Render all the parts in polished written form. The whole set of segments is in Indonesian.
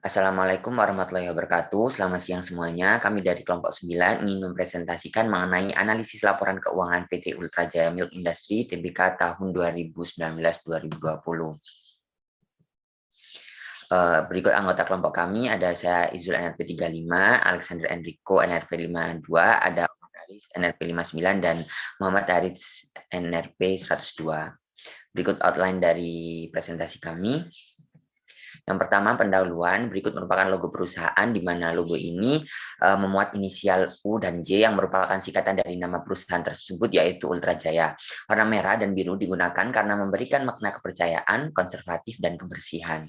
Assalamualaikum warahmatullahi wabarakatuh. Selamat siang semuanya. Kami dari kelompok 9 ingin mempresentasikan mengenai analisis laporan keuangan PT Ultra Jaya Milk Industry Tbk tahun 2019-2020. Berikut anggota kelompok kami, ada saya Izul NRP 35, Alexander Enrico NRP 52, ada Aris NRP 59, dan Muhammad Haris NRP 102. Berikut outline dari presentasi kami. Yang pertama, pendahuluan. Berikut merupakan logo perusahaan, di mana logo ini memuat inisial U dan J yang merupakan singkatan dari nama perusahaan tersebut, yaitu Ultra Jaya. Warna merah dan biru digunakan karena memberikan makna kepercayaan, konservatif, dan kebersihan.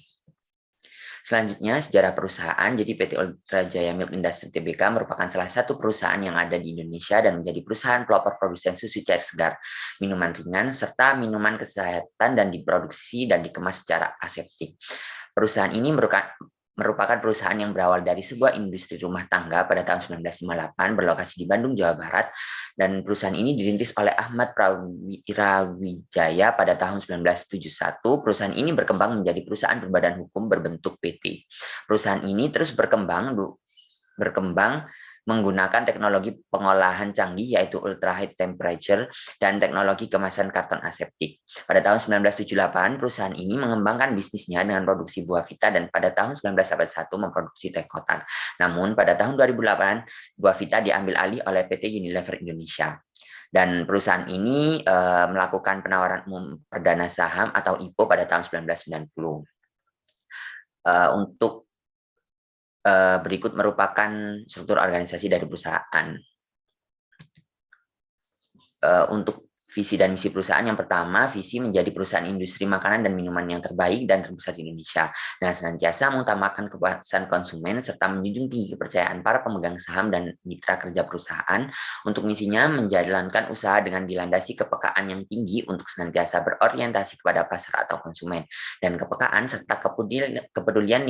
Selanjutnya, sejarah perusahaan. Jadi PT Ultra Jaya Milk Industry Tbk merupakan salah satu perusahaan yang ada di Indonesia dan menjadi perusahaan pelopor produsen susu cair segar, minuman ringan, serta minuman kesehatan, dan diproduksi dan dikemas secara aseptik. Perusahaan ini merupakan perusahaan yang berawal dari sebuah industri rumah tangga pada tahun 1958, berlokasi di Bandung, Jawa Barat, dan perusahaan ini dirintis oleh Ahmad Prawijaya pada tahun 1971. Perusahaan ini berkembang menjadi perusahaan berbadan hukum berbentuk PT. Perusahaan ini terus berkembang menggunakan teknologi pengolahan canggih, yaitu ultra high temperature dan teknologi kemasan karton aseptik. Pada tahun 1978, perusahaan ini mengembangkan bisnisnya dengan produksi buah vita, dan pada tahun 1981 memproduksi teh kotak. Namun pada tahun 2008, buah vita diambil alih oleh PT Unilever Indonesia. Dan perusahaan ini melakukan penawaran umum perdana saham atau IPO pada tahun 1990. Untuk berikut merupakan struktur organisasi dari perusahaan. Untuk visi dan misi perusahaan, yang pertama, visi menjadi perusahaan industri makanan dan minuman yang terbaik dan terbesar di Indonesia. Nah, senantiasa mengutamakan kepuasan konsumen serta menjunjung tinggi kepercayaan para pemegang saham dan mitra kerja perusahaan. Untuk misinya, menjalankan usaha dengan dilandasi kepekaan yang tinggi untuk senantiasa berorientasi kepada pasar atau konsumen, dan kepekaan serta kepedulian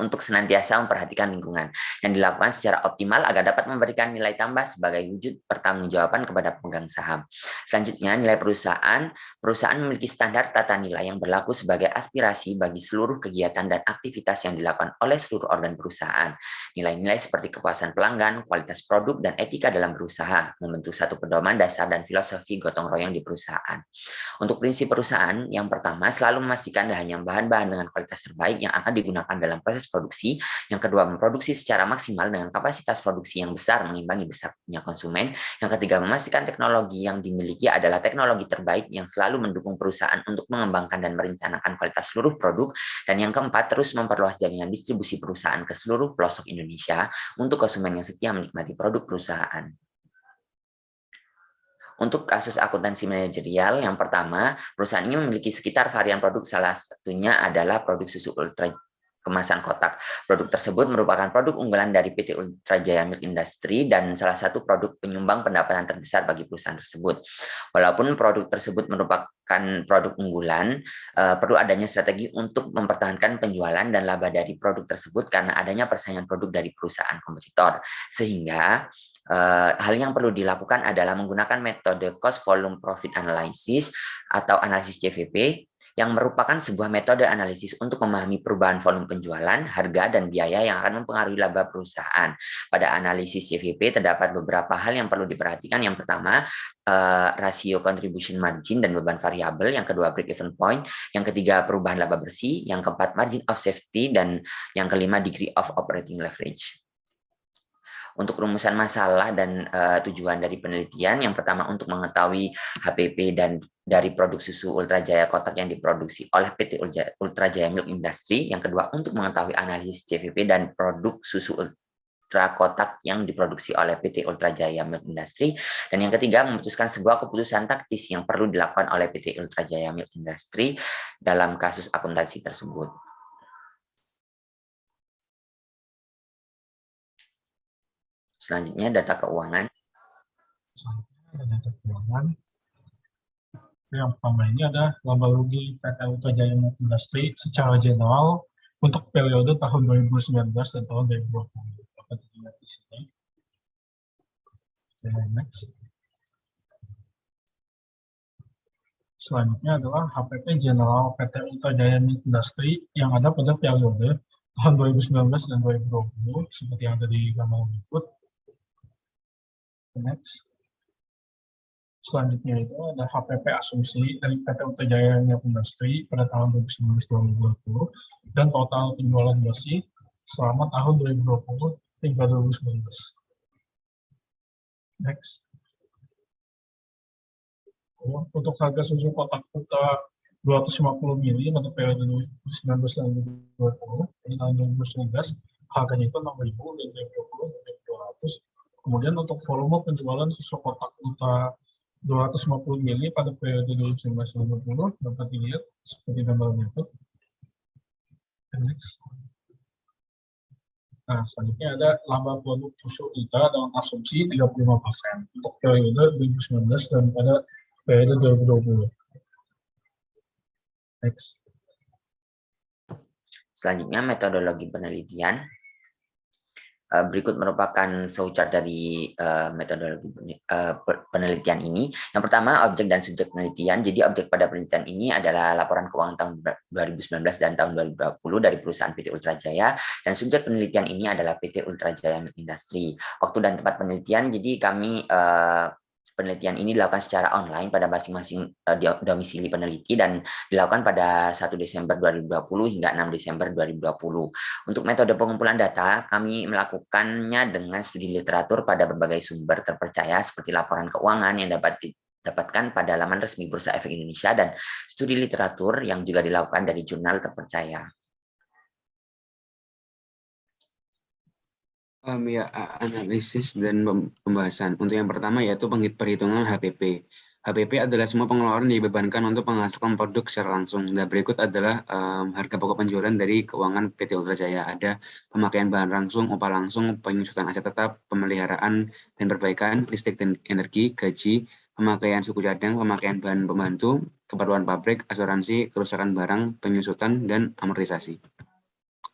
untuk senantiasa memperhatikan lingkungan yang dilakukan secara optimal agar dapat memberikan nilai tambah sebagai wujud pertanggungjawaban kepada pemegang saham. Selanjutnya, nilai perusahaan. Perusahaan memiliki standar tata nilai yang berlaku sebagai aspirasi bagi seluruh kegiatan dan aktivitas yang dilakukan oleh seluruh organ perusahaan. Nilai-nilai seperti kepuasan pelanggan, kualitas produk, dan etika dalam berusaha membentuk satu pedoman dasar dan filosofi gotong royong di perusahaan. Untuk prinsip perusahaan, yang pertama, selalu memastikan hanya bahan-bahan dengan kualitas terbaik yang akan digunakan dalam proses produksi. Yang kedua, memproduksi secara maksimal dengan kapasitas produksi yang besar mengimbangi besarnya konsumen. Yang ketiga, memastikan teknologi yang dimiliki adalah teknologi terbaik yang selalu mendukung perusahaan untuk mengembangkan dan merencanakan kualitas seluruh produk. Dan yang keempat, terus memperluas jaringan distribusi perusahaan ke seluruh pelosok Indonesia untuk konsumen yang setia menikmati produk perusahaan. Untuk kasus akuntansi manajerial, yang pertama, perusahaan ini memiliki sekitar varian produk, salah satunya adalah produk susu ultra kemasan kotak. Produk tersebut merupakan produk unggulan dari PT Ultra Jaya Milk Industry dan salah satu produk penyumbang pendapatan terbesar bagi perusahaan tersebut. Walaupun produk tersebut merupakan produk unggulan, perlu adanya strategi untuk mempertahankan penjualan dan laba dari produk tersebut karena adanya persaingan produk dari perusahaan kompetitor. Sehingga hal yang perlu dilakukan adalah menggunakan metode cost volume profit analysis atau analisis CVP, yang merupakan sebuah metode analisis untuk memahami perubahan volume penjualan, harga, dan biaya yang akan mempengaruhi laba perusahaan. Pada analisis CVP terdapat beberapa hal yang perlu diperhatikan. Yang pertama, rasio contribution margin dan beban variabel. Yang kedua, break even point. Yang ketiga, perubahan laba bersih. Yang keempat, margin of safety. Dan yang kelima, degree of operating leverage. Untuk rumusan masalah dan tujuan dari penelitian, yang pertama, untuk mengetahui HPP dan dari produk susu Ultra Jaya kotak yang diproduksi oleh PT Ultra Jaya Milk Industry. Yang kedua, untuk mengetahui analisis CVP dan produk susu Ultra kotak yang diproduksi oleh PT Ultra Jaya Milk Industry. Dan yang ketiga, memutuskan sebuah keputusan taktis yang perlu dilakukan oleh PT Ultra Jaya Milk Industry dalam kasus akuntansi tersebut. Selanjutnya, data keuangan. Selanjutnya ada data keuangan. Yang pertama ini ada laba rugi PT Ultra Jaya Milk Industry secara general untuk periode tahun 2019 dan tahun 2020. Dapat dilihat di sini. Next. Selanjutnya adalah HPP General PT Ultra Jaya Milk Industry yang ada pada periode tahun 2019 dan 2020 seperti yang ada di gambar berikut. Next. Selanjutnya itu ada HPP Asumsi dari PT Ultra Jaya Milk Industry pada tahun 2019-2020 dan total penjualan bersih selama tahun 2020 hingga 2019. Next. Untuk harga susu kotak Ultra 250 ml pada periode 2019 dan 2020, ini tahun 2019, harganya itu 6.000 dan 2020 6.200. Kemudian untuk volume penjualan susu kotak Ultra 250 ml pada periode 2019-2020 dapat dilihat seperti gambar berikut. Next. Nah, selanjutnya ada laba produk susu Ultra dengan asumsi 35% untuk periode 2019 dan pada periode 2020. Next. Selanjutnya metodologi penelitian. Berikut merupakan flowchart dari metodologi penelitian ini. Yang pertama, objek dan subjek penelitian. Jadi objek pada penelitian ini adalah laporan keuangan tahun 2019 dan tahun 2020 dari perusahaan PT Ultra Jaya, dan subjek penelitian ini adalah PT Ultra Jaya Milk Industry. Waktu dan tempat penelitian, jadi kami penelitian ini dilakukan secara online pada masing-masing domisili peneliti dan dilakukan pada 1 Desember 2020 hingga 6 Desember 2020. Untuk metode pengumpulan data, kami melakukannya dengan studi literatur pada berbagai sumber terpercaya seperti laporan keuangan yang dapat didapatkan pada laman resmi Bursa Efek Indonesia dan studi literatur yang juga dilakukan dari jurnal terpercaya. Analisis dan pembahasan. Untuk yang pertama yaitu perhitungan HPP. HPP adalah semua pengeluaran yang dibebankan untuk menghasilkan produk secara langsung. Dan berikut adalah harga pokok penjualan dari keuangan PT Ultra Jaya. Ada pemakaian bahan langsung, upah langsung, penyusutan aset tetap, pemeliharaan dan perbaikan, listrik dan energi, gaji, pemakaian suku cadang, pemakaian bahan pembantu, keperluan pabrik, asuransi, kerusakan barang, penyusutan, dan amortisasi.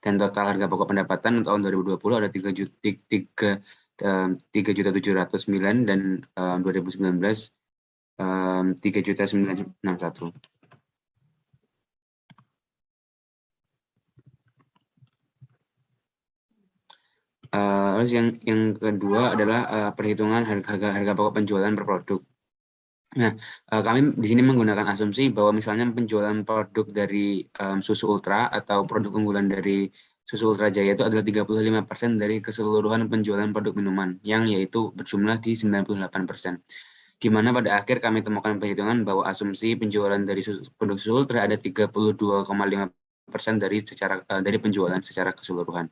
Dan total harga pokok pendapatan tahun 2020 ada 3.709.000 dan 2019 3.961. Terus yang kedua adalah perhitungan harga pokok penjualan per produk. Nah, kami di sini menggunakan asumsi bahwa misalnya penjualan produk dari susu Ultra atau produk unggulan dari susu Ultra Jaya itu adalah 35% dari keseluruhan penjualan produk minuman, yang yaitu berjumlah di 98%. Di mana pada akhir kami temukan perhitungan bahwa asumsi penjualan dari produk susu Ultra ada 32,5% dari penjualan secara keseluruhan.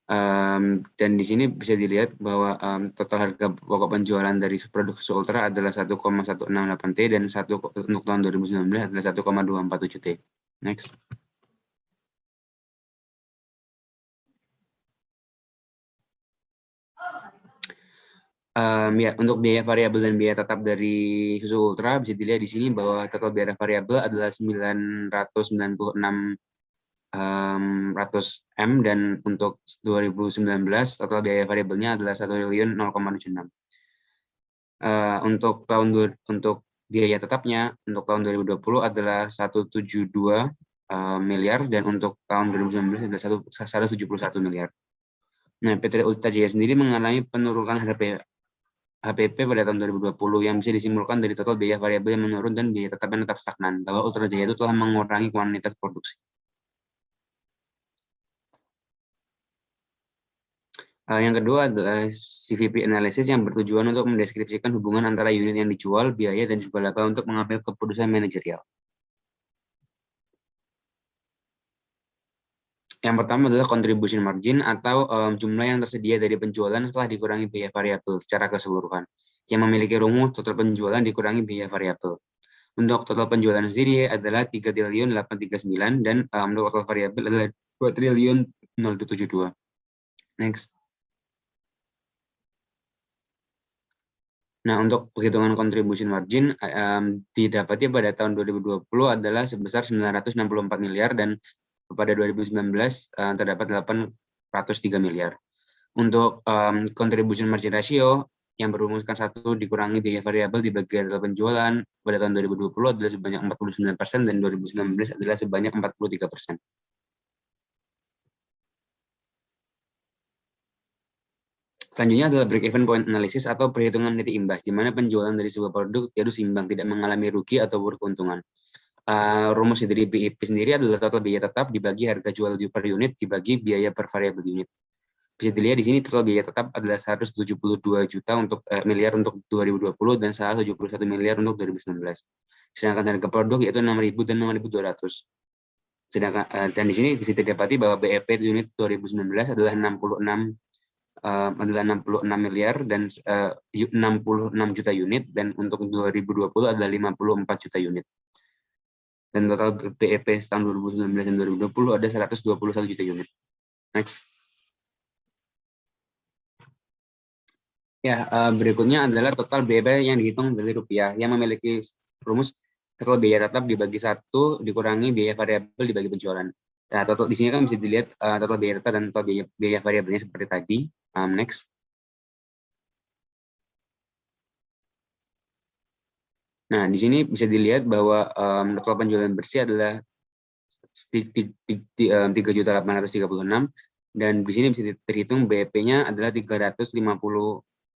Dan di sini bisa dilihat bahwa total harga pokok penjualan dari produk susu Ultra adalah 1,168 T dan untuk tahun 2019 adalah 1,247 T. Next. Ya, untuk biaya variabel dan biaya tetap dari susu Ultra bisa dilihat di sini bahwa total biaya variabel adalah 996 100 M dan untuk 2019 total biaya variabelnya adalah 1.076. Untuk biaya tetapnya untuk tahun 2020 adalah 172 miliar dan untuk tahun 2019 adalah 171 miliar. Nah, PT Ultra Jaya sendiri mengalami penurunan HPP pada tahun 2020 yang bisa disimpulkan dari total biaya variabel yang menurun dan biaya tetap yang tetap stagnan, bahwa Ultra Jaya itu telah mengurangi kuantitas produksi. Yang kedua adalah CVP analysis yang bertujuan untuk mendeskripsikan hubungan antara unit yang dijual, biaya, dan juga laba untuk mengambil keputusan manajerial. Yang pertama adalah contribution margin atau jumlah yang tersedia dari penjualan setelah dikurangi biaya variabel secara keseluruhan, yang memiliki rumus total penjualan dikurangi biaya variabel. Untuk total penjualan sendiri adalah 3.839 dan untuk total variabel adalah 2.072. Next. Nah, untuk perhitungan contribution margin didapati pada tahun 2020 adalah sebesar 964 miliar dan pada 2019 terdapat 803 miliar. Untuk contribution margin ratio yang berumuskan 1 dikurangi biaya variabel dibagi adalah penjualan pada tahun 2020 adalah sebanyak 49% dan 2019 adalah sebanyak 43%. Selanjutnya adalah break-even point analysis atau perhitungan titik imbas, di mana penjualan dari sebuah produk harus imbang, tidak mengalami rugi atau berkeuntungan. Rumus dari BIP sendiri adalah total biaya tetap dibagi harga jual per unit dibagi biaya per variabel unit. Bisa dilihat di sini total biaya tetap adalah 172 juta miliar untuk 2020 dan 171 miliar untuk 2019. Sedangkan harga produk yaitu 6.000 dan 6.200. Sedangkan dan di sini bisa didapati bahwa BEP unit 2019 adalah 66 miliar dan 66 juta unit, dan untuk 2020 adalah 54 juta unit. Dan total BEP tahun 2019 dan 2020 ada 121 juta unit. Next. Ya, berikutnya adalah total BEP yang dihitung dari rupiah yang memiliki rumus total biaya tetap dibagi 1 dikurangi biaya variabel dibagi penjualan. Nah, total di sini kan bisa dilihat total biaya tetap dan total biaya variabelnya seperti tadi. Next. Nah, di sini bisa dilihat bahwa total penjualan bersih adalah 3.836 dan di sini bisa terhitung BEP-nya adalah 350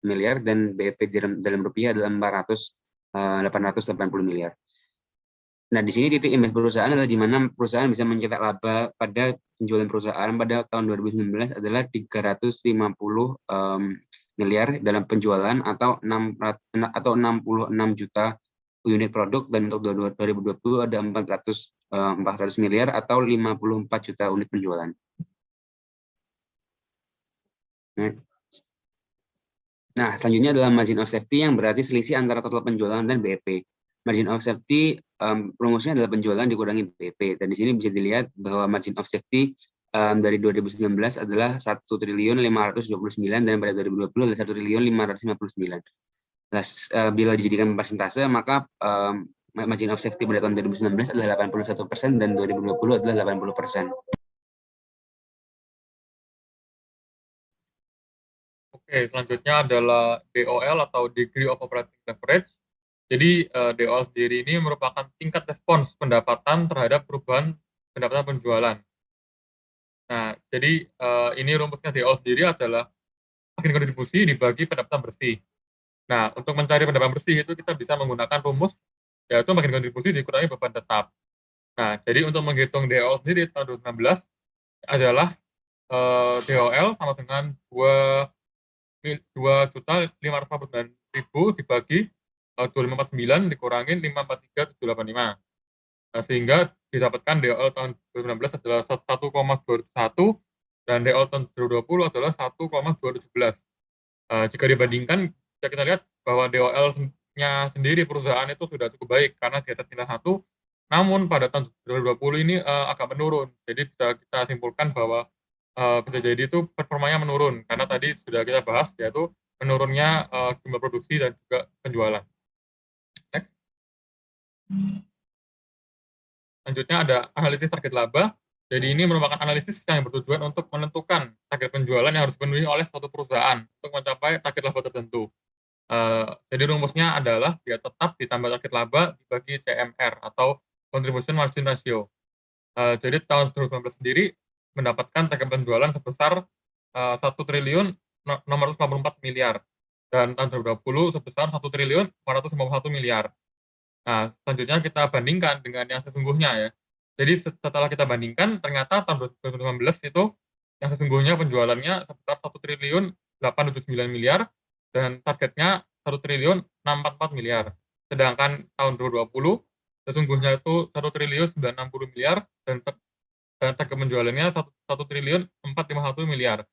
miliar dan BEP dalam rupiah adalah 880 miliar. Nah, di sini titik imbas perusahaan adalah di mana perusahaan bisa mencetak laba pada penjualan perusahaan pada tahun 2019 adalah 350 miliar dalam penjualan atau 66 juta unit produk, dan untuk 2020 ada 400 miliar atau 54 juta unit penjualan. Nah, selanjutnya adalah margin of safety yang berarti selisih antara total penjualan dan BEP. Margin of safety rumusnya adalah penjualan dikurangi BEP, dan di sini bisa dilihat bahwa margin of safety dari 2019 adalah 1.529 dan pada 2020 adalah 1.559. Nah, bila dijadikan persentase maka margin of safety pada tahun 2019 adalah 81% dan 2020 adalah 80%. Oke, selanjutnya adalah DOL atau Degree of Operating Leverage. Jadi DOL sendiri ini merupakan tingkat respons pendapatan terhadap perubahan pendapatan penjualan. Nah, jadi ini rumusnya DOL sendiri adalah margin kontribusi dibagi pendapatan bersih. Nah, untuk mencari pendapatan bersih itu kita bisa menggunakan rumus yaitu margin kontribusi dikurangi beban tetap. Nah, jadi untuk menghitung DOL sendiri tahun 2016 adalah DOL sama dengan 2.549.000 dibagi 2549 dikurangi 543.785. Nah, sehingga didapatkan DOL tahun 2016 adalah 1,201 dan DOL tahun 2020 adalah 1,211. Jika dibandingkan, bisa kita lihat bahwa DOL-nya sendiri perusahaan itu sudah cukup baik karena di atas nilai 1, namun pada tahun 2020 ini agak menurun. Jadi bisa kita simpulkan bahwa bisa jadi itu performanya menurun karena tadi sudah kita bahas yaitu menurunnya jumlah produksi dan juga penjualan. Next. Selanjutnya ada analisis target laba. Jadi ini merupakan analisis yang bertujuan untuk menentukan target penjualan yang harus dipenuhi oleh suatu perusahaan untuk mencapai target laba tertentu. Jadi rumusnya adalah biaya tetap ditambah target laba dibagi CMR atau Contribution Margin Ratio. Jadi tahun 2019 sendiri mendapatkan target penjualan sebesar 1.454 miliar dan tahun 2020 sebesar 1.451 miliar. Nah, selanjutnya kita bandingkan dengan yang sesungguhnya ya. Jadi setelah kita bandingkan ternyata tahun 2019 itu yang sesungguhnya penjualannya sebesar 1.879 miliar dan targetnya 1.644 miliar. Sedangkan tahun 2020 sesungguhnya itu 1.960 miliar dan target penjualannya 1.451 miliar.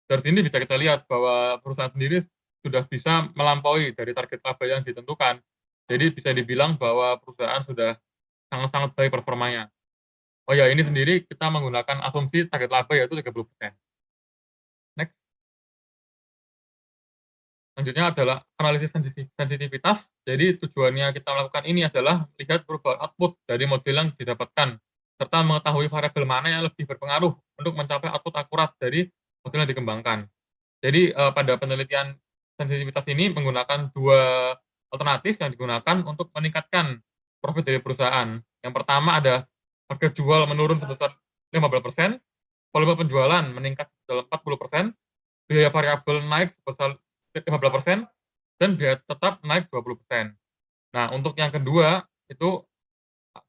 Dari sini bisa kita lihat bahwa perusahaan sendiri sudah bisa melampaui dari target laba yang ditentukan. Jadi bisa dibilang bahwa perusahaan sudah sangat-sangat baik performanya. Oh ya, ini sendiri kita menggunakan asumsi target laba yaitu 30%. Next. Selanjutnya adalah analisis sensitivitas. Jadi tujuannya kita melakukan ini adalah melihat perubahan output dari model yang didapatkan serta mengetahui variabel mana yang lebih berpengaruh untuk mencapai output akurat dari model yang dikembangkan. Jadi pada penelitian sensitivitas ini menggunakan 2 alternatif yang digunakan untuk meningkatkan profit dari perusahaan. Yang pertama ada harga jual menurun sebesar 15%, volume penjualan meningkat sebesar 40%, biaya variabel naik sebesar 15%, dan biaya tetap naik 20%. Nah, untuk yang kedua, itu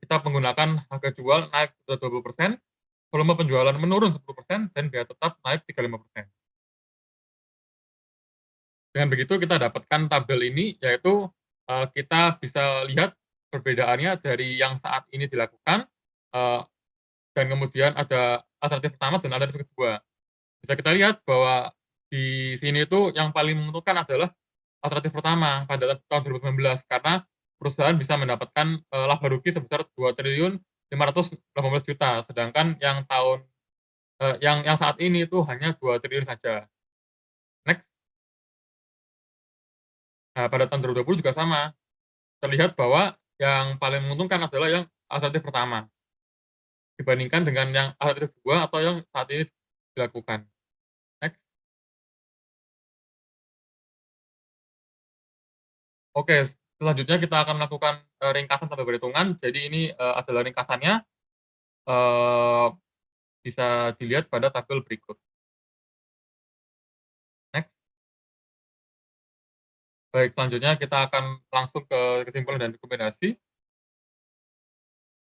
kita menggunakan harga jual naik sebesar 20%, volume penjualan menurun 10%, dan biaya tetap naik 35%. Dengan begitu kita dapatkan tabel ini, yaitu kita bisa lihat perbedaannya dari yang saat ini dilakukan, dan kemudian ada alternatif pertama dan alternatif kedua. Bisa kita lihat bahwa di sini itu yang paling menguntungkan adalah alternatif pertama pada tahun 2019 karena perusahaan bisa mendapatkan laba rugi sebesar 2.518 juta, sedangkan yang yang saat ini itu hanya 2 triliun saja. Next. Nah, pada tahun 2020 juga sama. Terlihat bahwa yang paling menguntungkan adalah yang alternatif pertama dibandingkan dengan yang alternatif kedua atau yang saat ini dilakukan. Next. Oke, selanjutnya kita akan melakukan ringkasan tabel perhitungan. Jadi ini adalah ringkasannya, bisa dilihat pada tabel berikut. Next. Baik, selanjutnya kita akan langsung ke kesimpulan dan rekomendasi.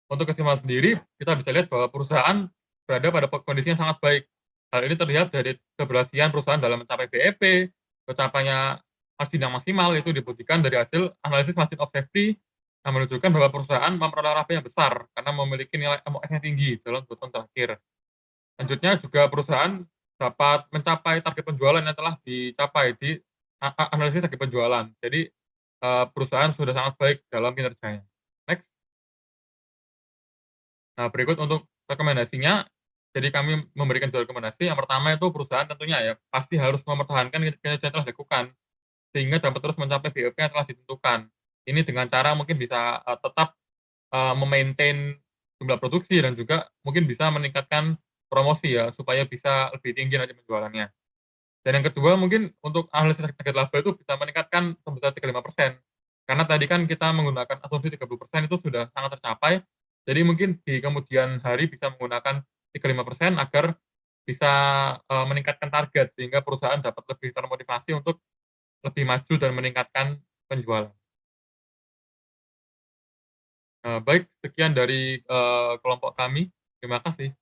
Untuk kesimpulan sendiri, kita bisa lihat bahwa perusahaan berada pada kondisi yang sangat baik. Hal ini terlihat dari keberhasilan perusahaan dalam mencapai BEP, tercapainya margin yang maksimal, itu dibuktikan dari hasil analisis margin of safety yang menunjukkan bahwa perusahaan memperoleh laba yang besar karena memiliki nilai MOS yang tinggi dalam 2 tahun terakhir. Selanjutnya juga perusahaan dapat mencapai target penjualan yang telah dicapai di analisis target penjualan. Jadi perusahaan sudah sangat baik dalam kinerjanya. Next. Nah, berikut untuk rekomendasinya. Jadi kami memberikan 2 rekomendasi. Yang pertama itu perusahaan tentunya ya pasti harus mempertahankan kinerja yang telah dilakukan sehingga dapat terus mencapai BEP yang telah ditentukan. Ini dengan cara mungkin bisa tetap memaintain jumlah produksi dan juga mungkin bisa meningkatkan promosi ya supaya bisa lebih tinggi nanti penjualannya. Dan yang kedua mungkin untuk analisis target laba itu bisa meningkatkan sebesar 35%. Karena tadi kan kita menggunakan asumsi 30% itu sudah sangat tercapai. Jadi mungkin di kemudian hari bisa menggunakan 35% agar bisa meningkatkan target sehingga perusahaan dapat lebih termotivasi untuk lebih maju dan meningkatkan penjualan. Baik, sekian dari kelompok kami. Terima kasih.